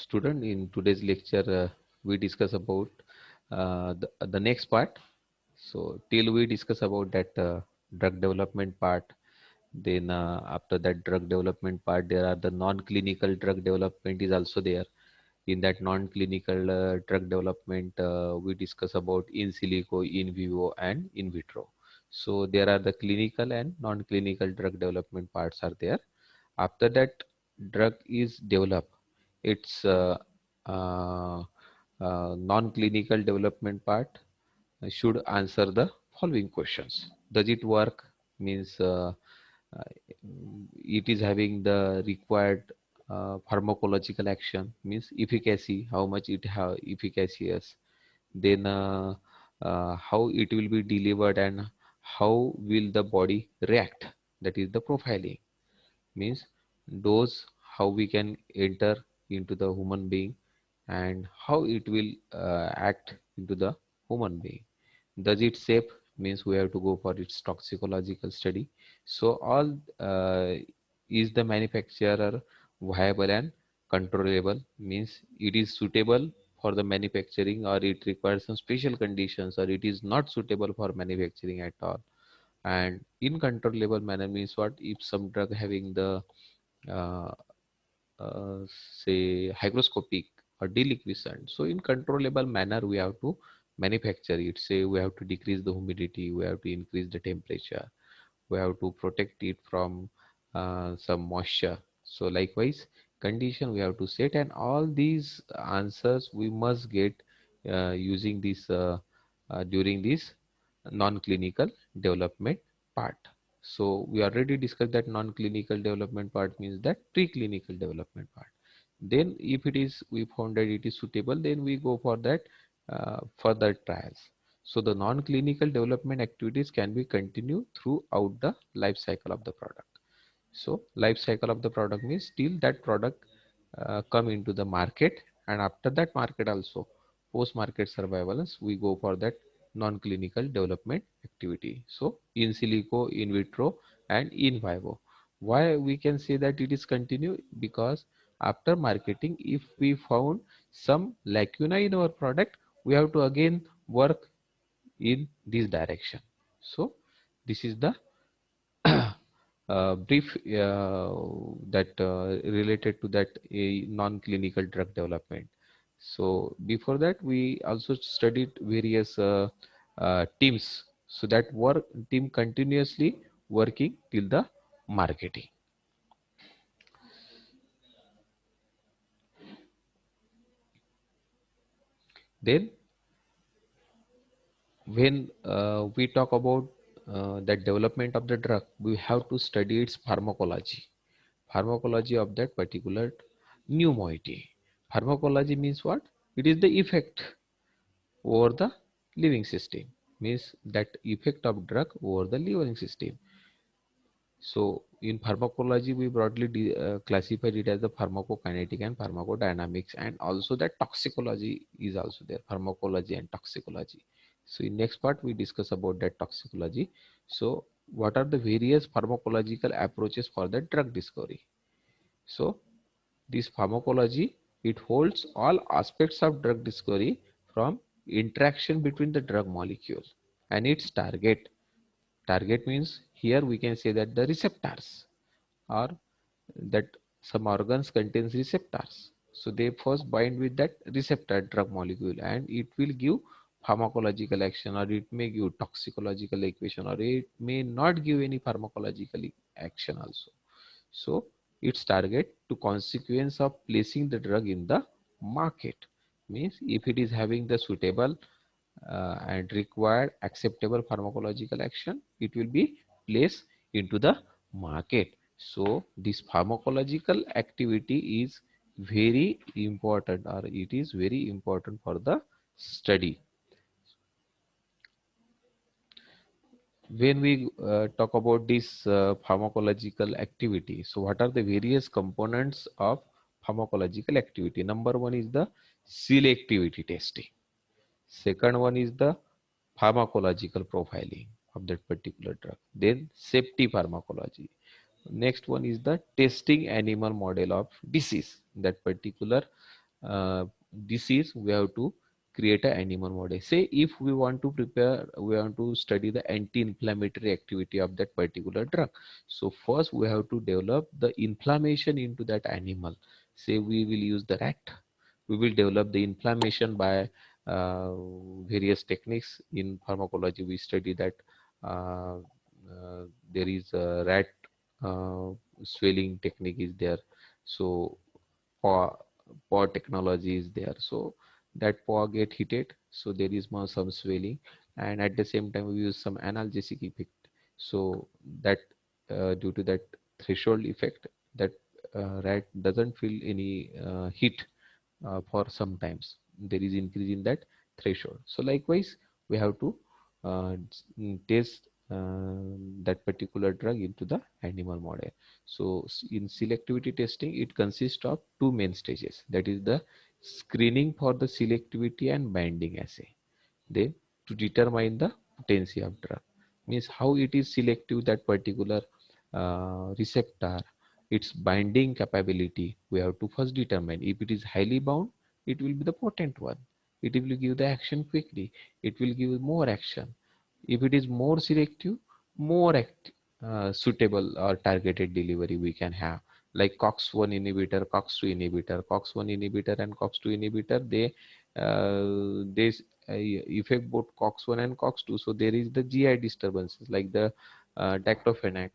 Student, in today's lecture, we discuss about the next part. So till we discuss about that drug development part, then after that drug development part, there are the non-clinical drug development is also there. In that non-clinical drug development, we discuss about in silico, in vivo, and in vitro. So there are the clinical and non-clinical drug development parts are there. After that drug is developed, its uh, non-clinical development part should answer the following questions. Does it work? Means uh, it is having the required pharmacological action, means efficacy, how much it have efficacious, then how it will be delivered and how will the body react, that is the profiling, means dose, how we can enter into the human being and how it will act into the human being. Does it safe, means we have to go for its toxicological study. So all is the manufacturer viable and controllable, means it is suitable for the manufacturing or it requires some special conditions or it is not suitable for manufacturing at all. And in controllable manner means what, if some drug having the uh, uh, say hygroscopic or deliquescent, so in controllable manner we have to manufacture it. Say we have to decrease the humidity, we have to increase the temperature, we have to protect it from some moisture. So likewise condition we have to set, and all these answers we must get using this during this non-clinical development part. So we already discussed that non-clinical development part means that preclinical development part. Then if it is, we found that it is suitable, then we go for that further trials. So the non-clinical development activities can be continued throughout the life cycle of the product. So life cycle of the product means till that product come into the market, and after that market also, post market surveillance, we go for that non-clinical development activity. So in silico, in vitro, and in vivo. Why we can say that it is continue? Because after marketing, if we found some lacuna in our product, we have to again work in this direction. So this is the brief that related to that non-clinical drug development. So before that, we also studied various teams. So that work team continuously working till the marketing. Then when we talk about that development of the drug, we have to study its pharmacology of that particular new moiety. Pharmacology means what? It is the effect over the living system, means that effect of drug over the living system. So in pharmacology we broadly classified it as the pharmacokinetic and pharmacodynamics, and also that toxicology is also there, pharmacology and toxicology. So in next part we discuss about that toxicology. So what are the various pharmacological approaches for the drug discovery? So this pharmacology, it holds all aspects of drug discovery, from interaction between the drug molecule and its target. Target means here we can say that the receptors, or that some organs contains receptors. So they first bind with that receptor drug molecule and it will give pharmacological action, or it may give toxicological equation, or it may not give any pharmacological action also. So its target to consequence of placing the drug in the market, means if it is having the suitable and required acceptable pharmacological action, it will be placed into the market. So this pharmacological activity is very important, or it is very important for the study. When we talk about this pharmacological activity, so what are the various components of pharmacological activity? Number one is the selectivity testing. Second one is the pharmacological profiling of that particular drug. Then safety pharmacology. Next one is the testing animal model of disease, that particular disease, we have to create an animal model. Say if we want to prepare, we want to study the anti-inflammatory activity of that particular drug. So first we have to develop the inflammation into that animal. Say we will use the rat. We will develop the inflammation by uh, various techniques. In pharmacology, we study that uh, there is a rat uh, swelling technique is there. So paw, paw technology is there. So that paw get heated, so there is more some swelling, and at the same time we use some analgesic effect. So that due to that threshold effect, that rat doesn't feel any heat for some times. There is increase in that threshold. So likewise, we have to test that particular drug into the animal model. So in selectivity testing, it consists of two main stages. That is the screening for the selectivity and binding assay. Then to determine the potency of drug, means how it is selective, that particular receptor, its binding capability. We have to first determine. If it is highly bound, it will be the potent one. It will give the action quickly. It will give more action. If it is more selective, more suitable or targeted delivery we can have. Like COX-1 inhibitor, COX-2 inhibitor, COX-1 inhibitor and COX-2 inhibitor, they affect both COX-1 and COX-2. So there is the GI disturbances like the diclofenac.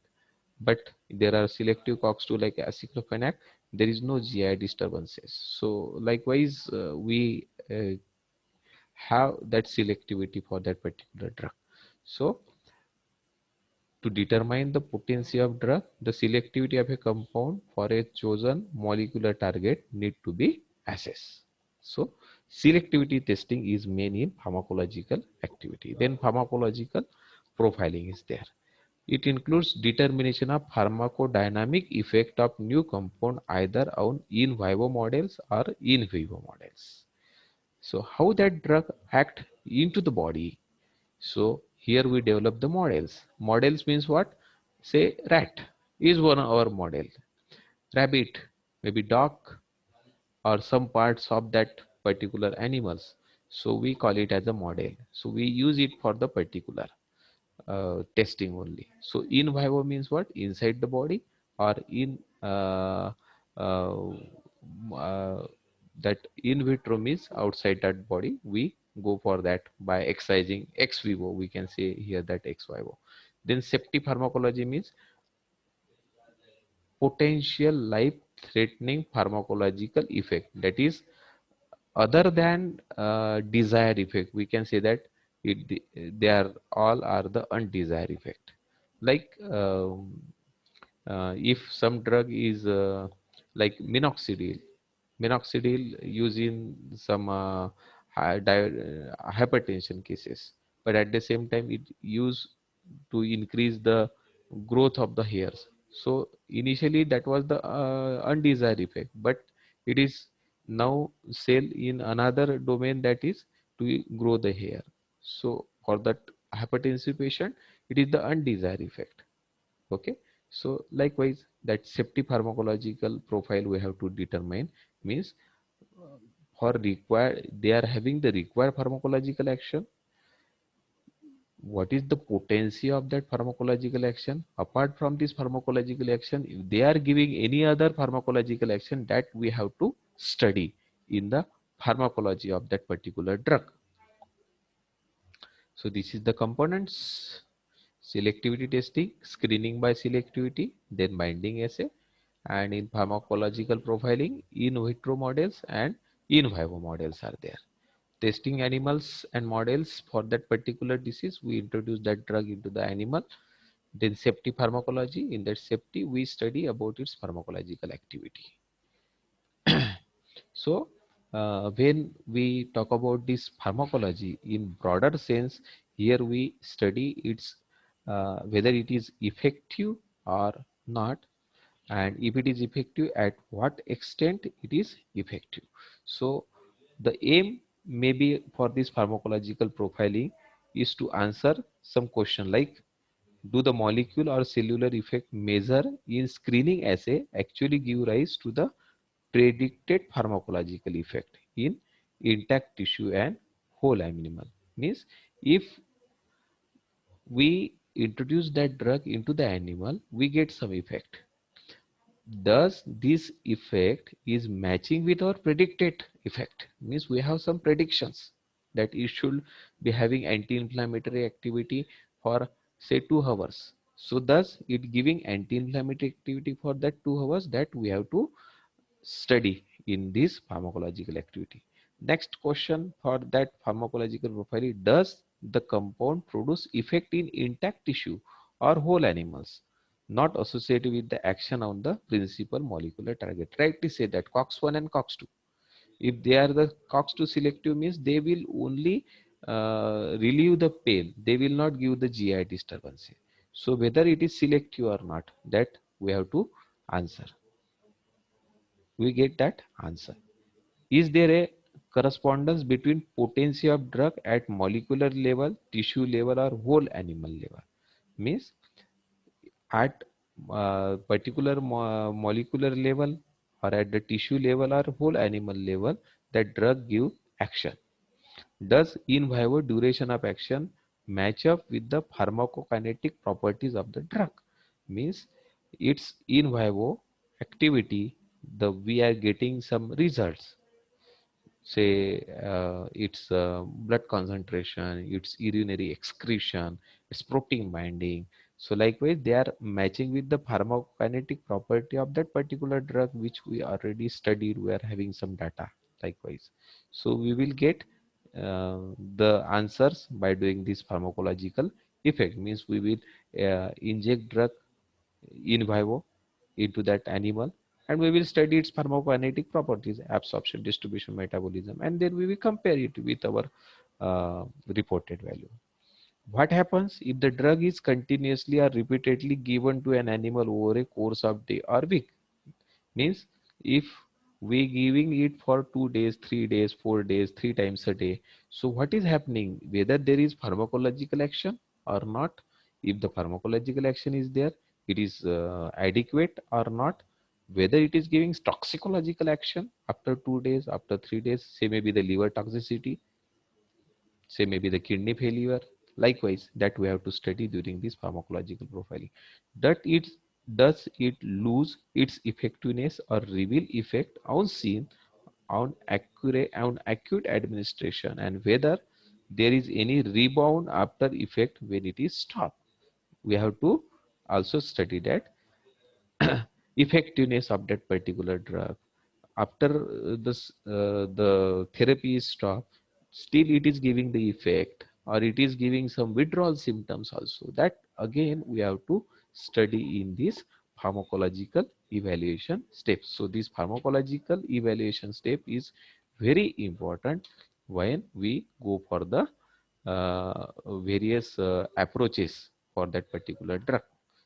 But there are selective COX-2 like aceclofenac. There is no GI disturbances. So likewise, we have that selectivity for that particular drug. So to determine the potency of drug, the selectivity of a compound for a chosen molecular target need to be assessed. So selectivity testing is main in pharmacological activity. Then pharmacological profiling is there. It includes determination of pharmacodynamic effect of new compound either on in vivo models or in vivo models. So how that drug act into the body. So here we develop the models. Models means what? Say rat is one of our model. Rabbit, maybe dog, or some parts of that particular animals. So we call it as a model. So we use it for the particular testing only. So in vivo means what? Inside the body, or in uh, uh, that in vitro means outside that body. We go for that by excising ex vivo. We can say here that ex vivo. Then safety pharmacology means potential life threatening pharmacological effect, that is other than desired effect. We can say that they are all are the undesired effect. Like if some drug is like minoxidil used in some hypertension cases, but at the same time it used to increase the growth of the hairs. So initially that was the undesired effect, but it is now sell in another domain, that is to grow the hair. So for that hypertensive patient, it is the undesired effect. Okay. So likewise, that safety pharmacological profile we have to determine, means for required, they are having the required pharmacological action. What is the potency of that pharmacological action? Apart from this pharmacological action, if they are giving any other pharmacological action, that we have to study in the pharmacology of that particular drug. So this is the components: selectivity testing, screening by selectivity, then binding assay, and in pharmacological profiling, in vitro models and in vivo models are there. Testing animals and models for that particular disease, we introduce that drug into the animal. Then safety pharmacology, in that safety we study about its pharmacological activity. So when we talk about this pharmacology in broader sense, here we study its whether it is effective or not, and if it is effective, at what extent it is effective. So the aim maybe for this pharmacological profiling is to answer some question like, do the molecule or cellular effect measure in screening assay actually give rise to the predicted pharmacological effect in intact tissue and whole animal. Means if we introduce that drug into the animal, we get some effect. Thus this effect is matching with our predicted effect. Means we have some predictions that it should be having anti-inflammatory activity for say 2 hours. So thus it giving anti-inflammatory activity for that 2 hours, that we have to study in this pharmacological activity. Next question for that pharmacological profile: does the compound produce effect in intact tissue or whole animals not associated with the action on the principal molecular target? Rightly say that COX-1 and COX-2. If they are the COX-2 selective, means they will only relieve the pain. They will not give the GI disturbance. So whether it is selective or not, that we have to answer. We get that answer. Is there a correspondence between potency of drug at molecular level, tissue level, or whole animal level? Means at particular molecular level, or at the tissue level or whole animal level, that drug give action. Does in vivo duration of action match up with the pharmacokinetic properties of the drug? Means its in vivo activity, the we are getting some results, say its blood concentration, its urinary excretion, its protein binding. So likewise they are matching with the pharmacokinetic property of that particular drug which we already studied. We are having some data likewise. So we will get the answers by doing this pharmacological effect. Means we will inject drug in vivo into that animal, and we will study its pharmacokinetic properties, absorption, distribution, metabolism, and then we will compare it with our reported value. What happens if the drug is continuously or repeatedly given to an animal over a course of day or week? Means if we giving it for 2 days, 3 days, 4 days, 3 times a day, so what is happening? Whether there is pharmacological action or not? If the pharmacological action is there, it is adequate or not? Whether it is giving toxicological action after 2 days, after 3 days, say maybe the liver toxicity, say maybe the kidney failure. Likewise, that we have to study during this pharmacological profiling. That it does it lose its effectiveness or reveal effect on scene on accurate on acute administration, and whether there is any rebound after effect when it is stopped. We have to also study that effectiveness of that particular drug after the therapy is stopped, still it is giving the effect, or it is giving some withdrawal symptoms also. That again we have to study in this pharmacological evaluation steps. So this pharmacological evaluation step is very important when we go for the various approaches for that particular drug.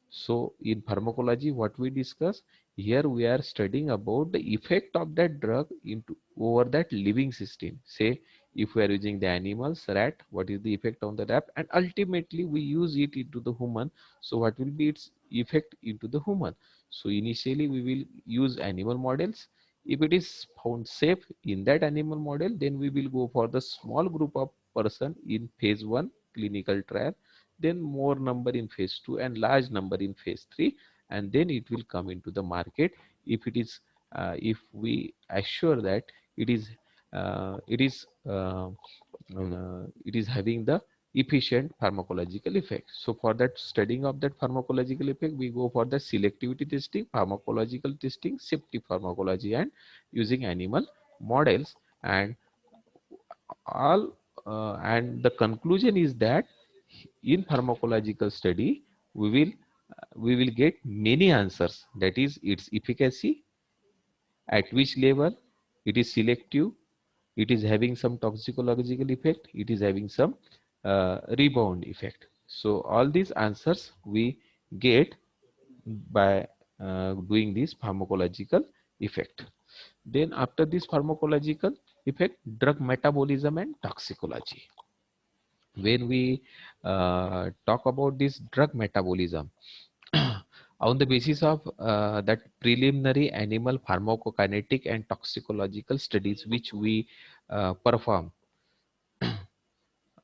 So in pharmacology, what we discuss here, we are studying about the effect of that drug into over that living system. Say if we are using the animals, rat, what is the effect on the rat, and ultimately we use it into the human. So what will be its effect into the human? So initially we will use animal models. If it is found safe in that animal model, then we will go for the small group of person in phase 1 clinical trial, then more number in phase 2 and large number in phase 3, and then it will come into the market if it is if we assure that it is uh, it is uh, it is having the efficient pharmacological effect. So for that studying of that pharmacological effect, we go for the selectivity testing, pharmacological testing, safety pharmacology, and using animal models. And all and the conclusion is that in pharmacological study we will get many answers, that is its efficacy, at which level it is selective, it is having some toxicological effect, it is having some rebound effect. So all these answers we get by doing this pharmacological effect. Then after this pharmacological effect, drug metabolism and toxicology. When we talk about this drug metabolism, On the basis of that preliminary animal pharmacokinetic and toxicological studies which we perform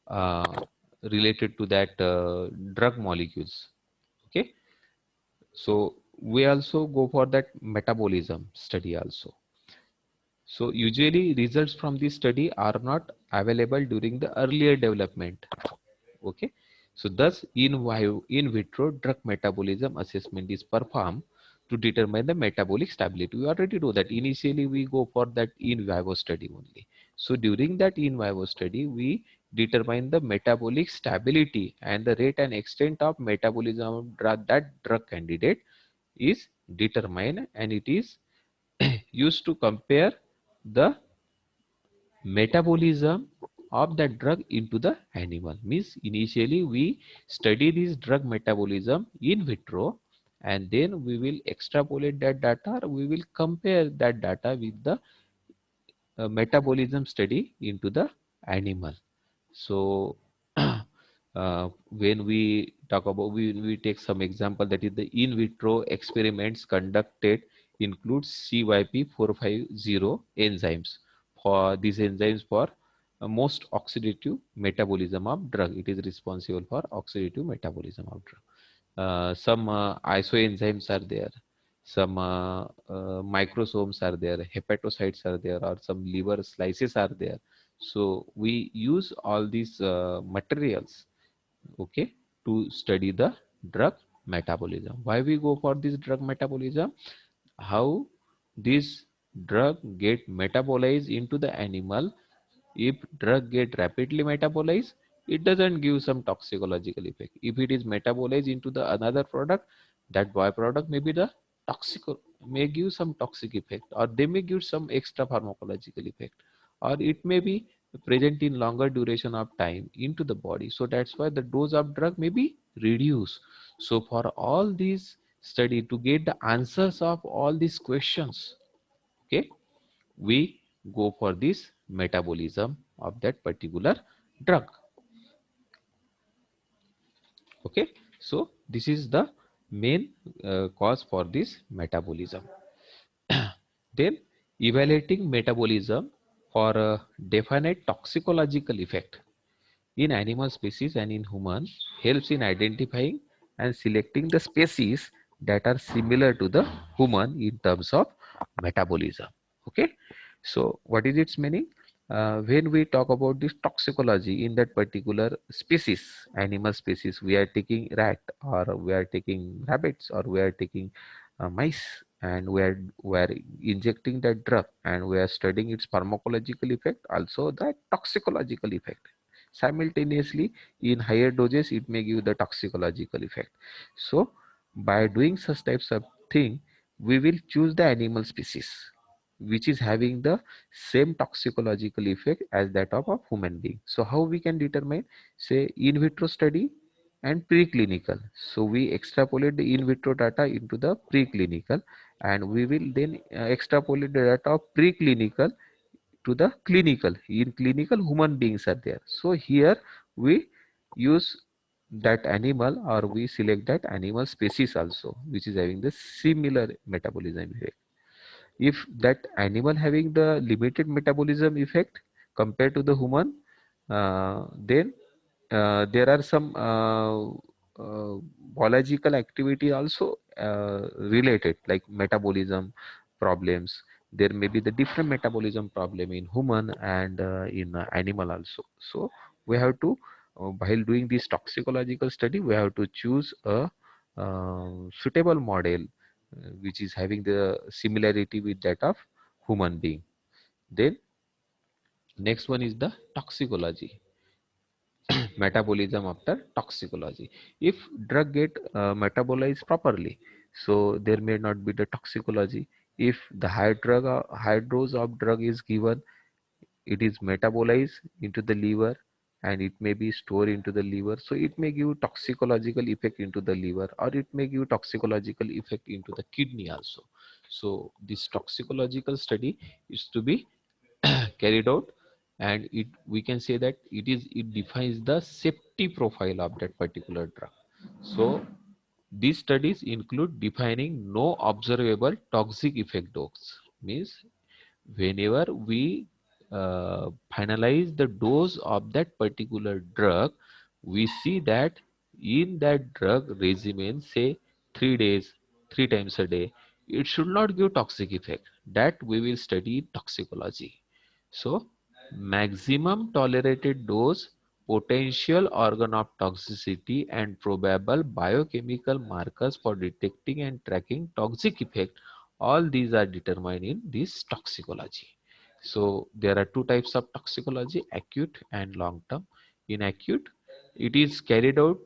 uh, related to that drug molecules. Okay, so we also go for that metabolism study also. So usually results from this study are not available during the earlier development. Okay, so thus in vitro drug metabolism assessment is performed to determine the metabolic stability. We already know that initially we go for that in vivo study only. So during that in vivo study we determine the metabolic stability and the rate and extent of metabolism of that drug candidate is determined, and it is used to compare the metabolism of that drug into the animal. Means initially we study this drug metabolism in vitro, and then we will extrapolate that data, or we will compare that data with the metabolism study into the animal. So when we talk about, we take some example, that is the in vitro experiments conducted includes CYP450 enzymes. For these enzymes for most oxidative metabolism of drug, it is responsible for oxidative metabolism of drug. Some isoenzymes are there, some microsomes are there, hepatocytes are there, or some liver slices are there. So we use all these materials, okay, to study the drug metabolism. Why we go for this drug metabolism? How this drug get metabolized into the animal. If drug get rapidly metabolized, it doesn't give some toxicological effect. If it is metabolized into the another product, that byproduct may be the toxic, may give some toxic effect, or they may give some extra pharmacological effect, or it may be present in longer duration of time into the body. So that's why the dose of drug may be reduced. So for all these study, to get the answers of all these questions, okay, we go for this metabolism of that particular drug. Okay, so this is the main cause for this metabolism. Then evaluating metabolism for a definite toxicological effect in animal species and in human helps in identifying and selecting the species that are similar to the human in terms of metabolism. Okay, so what is its meaning? When we talk about this toxicology in that particular species, animal species, we are taking rat, or we are taking rabbits, or we are taking mice, and we are injecting that drug, and we are studying its pharmacological effect, also the toxicological effect. Simultaneously, in higher doses, it may give the toxicological effect. So by doing such types of thing, we will choose the animal species which is having the same toxicological effect as that of a human being. So how we can determine? Say in vitro study and preclinical. So we extrapolate the in vitro data into the preclinical, and we will then extrapolate the data of preclinical to the clinical. In clinical, human beings are there. So here we use that animal, or we select that animal species also which is having the similar metabolism effect. If that animal having the limited metabolism effect compared to the human, then there are some biological activity also related, like metabolism problems. There may be the different metabolism problem in human and in animal also. So we have to, while doing this toxicological study, we have to choose a suitable model which is having the similarity with that of human being. Then next one is the toxicology. Metabolism after toxicology. If drug get metabolized properly, so there may not be the toxicology. If the high dose of drug is given, it is metabolized into the liver, and it may be stored into the liver, so it may give toxicological effect into the liver, or it may give toxicological effect into the kidney also. So this toxicological study is to be carried out, and it, we can say that it defines the safety profile of that particular drug. So These studies include defining no observable toxic effect dose. Means whenever we finalize the dose of that particular drug, we see that in that drug regimen, say 3 days, 3 times a day, it should not give toxic effect. That we will study in toxicology. So, maximum tolerated dose, potential organ of toxicity, and probable biochemical markers for detecting and tracking toxic effect, all these are determined in this toxicology. So there are two types of toxicology: acute and long term. In acute, it is carried out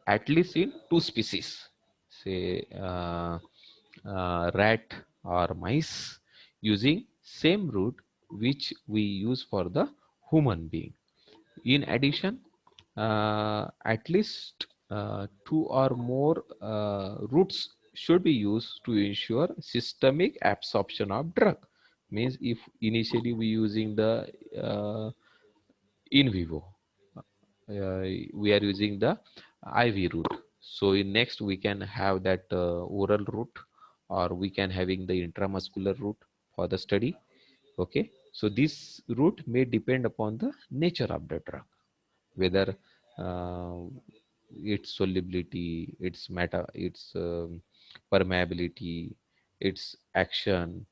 at least in two species, say rat or mice, using same route which we use for the human being. In addition, at least two or more routes should be used to ensure systemic absorption of drug. Means if initially we using the uh, in vivo, we are using the IV route. So in next we can have that oral route, or we can having the intramuscular route for the study. Okay, so this route may depend upon the nature of the drug, whether uh, its solubility, its its permeability, its action,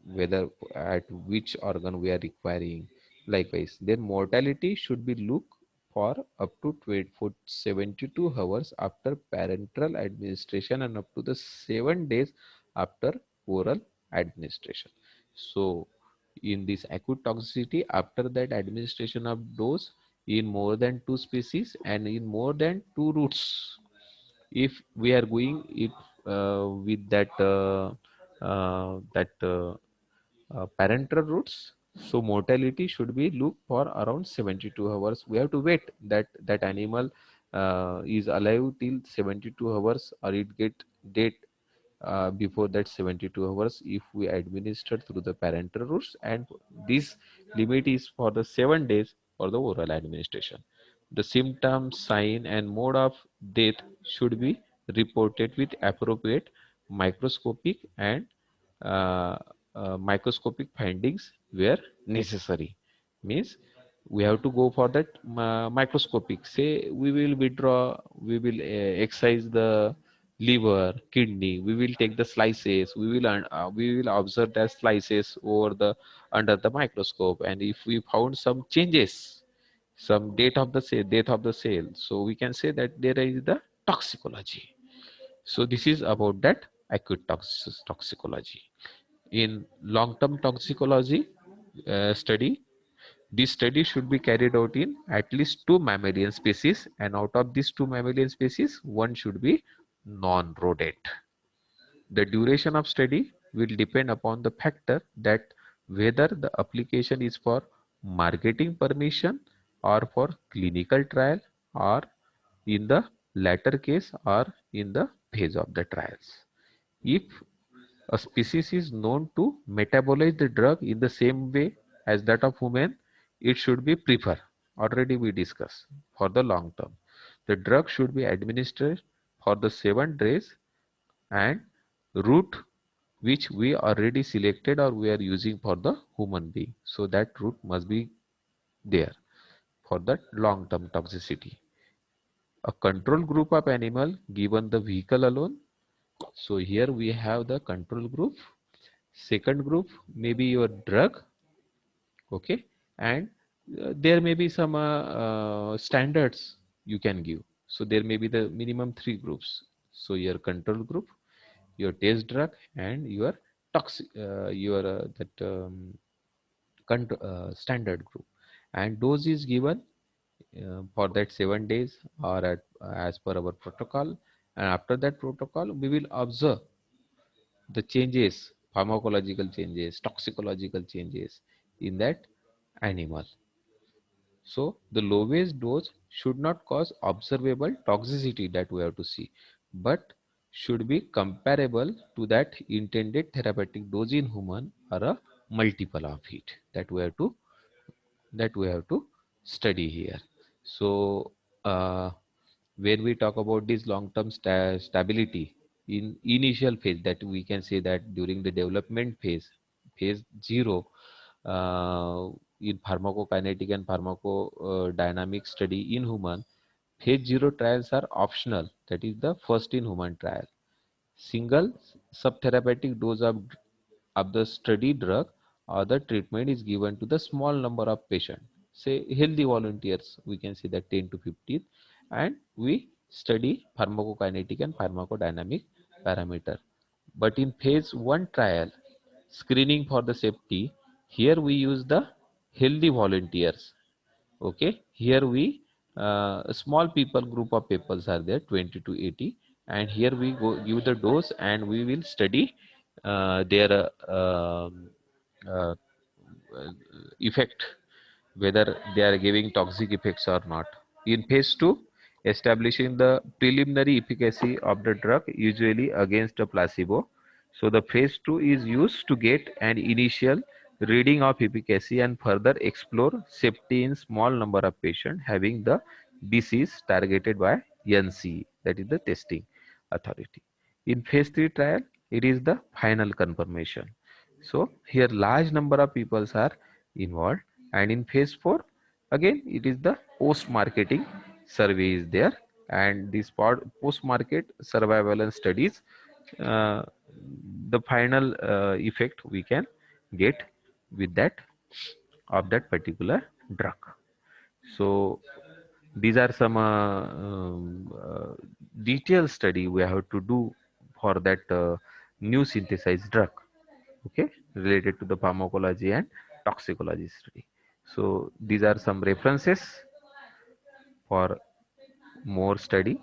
whether at which organ we are requiring. Likewise, then mortality should be looked for up to 72 hours after parenteral administration and up to the 7 days after oral administration. So in this acute toxicity, after that administration of dose in more than two species and in more than two routes, if we are going it with that parental routes, so mortality should be looked for around 72 hours. We have to wait that that animal is alive till 72 hours, or it get dead before that 72 hours if we administer through the parental routes, and this limit is for the 7 days for the oral administration. The symptoms, sign, and mode of death should be reported with appropriate microscopic and uh, microscopic findings where necessary. Means we have to go for that microscopic. Say we will withdraw, we will excise the liver, kidney. We will take the slices. We will observe the slices over the under the microscope, and if we found some changes, some death of the cell, so we can say that there is the toxicology. So this is about that acute toxicology. In long-term toxicology study, this study should be carried out in at least two mammalian species, and out of these two mammalian species, one should be non-rodent. The duration of study will depend upon the factor that whether the application is for marketing permission or for clinical trial, or in the latter case or in the phase of the trials. If a species is known to metabolize the drug in the same way as that of human, it should be preferred. Already we discussed for the long term. The drug should be administered for the 7 days, and route which we already selected or we are using for the human being. So that route must be there for that long term toxicity. A control group of animal given the vehicle alone. So here we have the control group. Second group may be your drug, okay, and there may be some standards you can give. So there may be the minimum three groups. So your control group, your test drug, and your toxic, your that standard group, and dose is given for that 7 days or as per our protocol. And after that protocol, we will observe the changes, pharmacological changes, toxicological changes in that animal. So the lowest dose should not cause observable toxicity that we have to see, but should be comparable to that intended therapeutic dose in human, or a multiple of it, that we have to study here. So uh, When we talk about this long-term stability in initial phase, that we can say that during the development phase, phase 0, in pharmacokinetic and pharmacodynamic study in human, phase 0 trials are optional. That is the first in human trial. Single subtherapeutic dose of the study drug or the treatment is given to the small number of patients, say healthy volunteers, we can say that 10 to 15, and we study pharmacokinetic and pharmacodynamic parameter. But in phase 1 trial, screening for the safety, here we use the healthy volunteers. Okay, here we a small people group of peoples are there, 20 to 80, and here we go give the dose and we will study their uh, effect, whether they are giving toxic effects or not. In phase 2, establishing the preliminary efficacy of the drug, usually against a placebo. So the phase 2 is used to get an initial reading of efficacy and further explore safety in small number of patients having the disease targeted by NCE, that is the testing authority. In phase 3 trial, it is the final confirmation. So here large number of people are involved, and in phase 4 again it is the post marketing survey is there, and this post market surveillance studies, uh, the final effect we can get with that of that particular drug. So these are some detailed study we have to do for that new synthesized drug, okay, related to the pharmacology and toxicology study. So these are some references for more study.